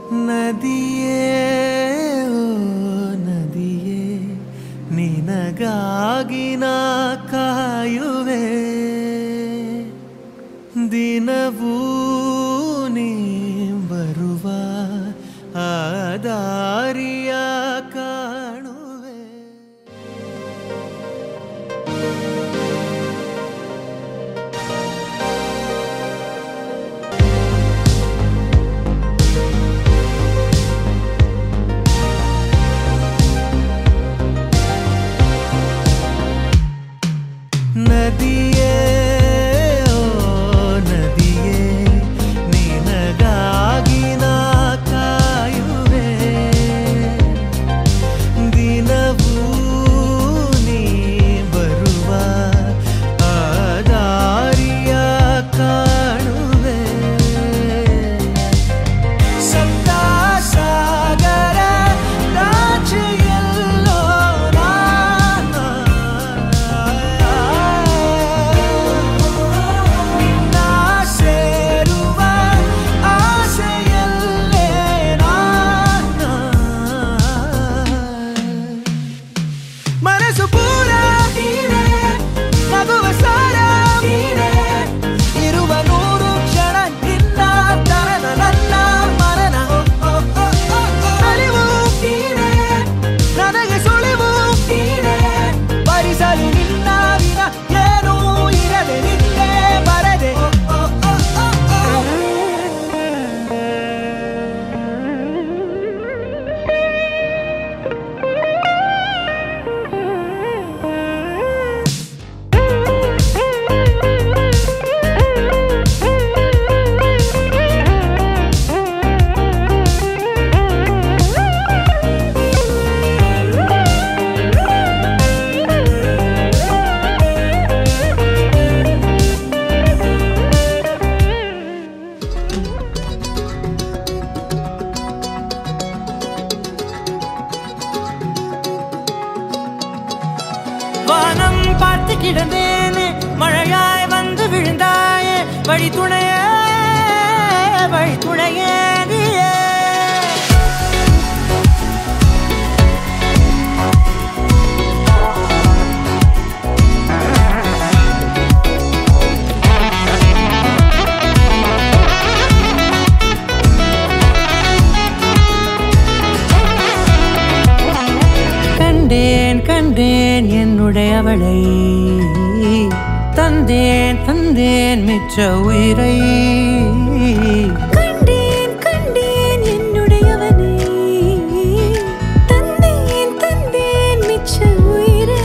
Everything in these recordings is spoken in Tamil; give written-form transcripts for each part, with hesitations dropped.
ನದಿಯೇ ಓ ನದಿಯೇ ನಿನಗಾಗಿ ನಾ ಕಾಯುವೆ ದಿನವೂ ನೀ ಬರುವ ಆ ದಾರಿಯ ಕಾಣುವೆ ನದಿಯೇ வானம் பார்த்து கிடந்தேனே மழையாய் வந்து விழுந்தாயே வழி துணையே நீயே கண்டேன் என்னுடையவளை தந்தேன் மிச்ச உயிரை கண்டேன் என்னுடையவனை தந்தேன் மிச்ச உயிரை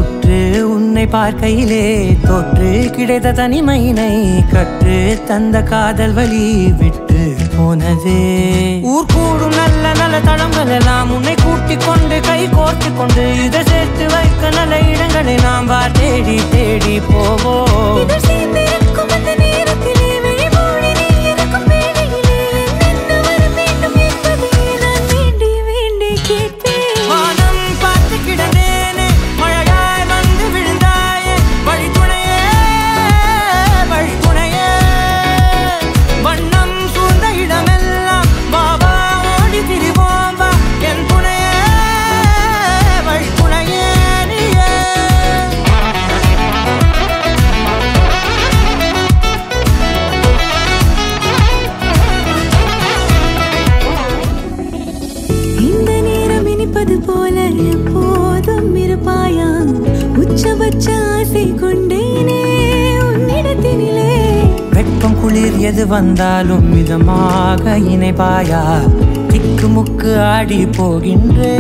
உற்று உன்னை பார்க்கையிலே தோற்று கிடைத்த தனிமையினை கற்று தந்த காதல் வழி விட்டு போனதே ஊர் கூடும் நல்ல நல்ல தளங்கள் எல்லாம் உன்னை கூட்டிக் கொண்டு கை கோர்த்து கொண்டு இதை சேர்த்து வைக்க நல்ல இடங்களை நாம் வா தேடி தேடி போவோம் வானம் பார்த்து கிடந்தேனே மழையாய் வந்து விழுந்தாயே வழி துணையே வண்ணம் சூழ்ந்த இடமெல்லாம் பாபா ஓடி திரிவோம் வா என் துணையே வழி துணையே நீயே இந்த நேரம் இனிப்பது போல எப்போதும் இருப்பாயா உச்சபட்ச ஆசை கொண்டேனே உன்னிடத்தினிலே வெப்பம் குளிர் எது வந்தாலும் மிதமாக இணைப்பாயா திக்கு முக்கு ஆடி போகின்றே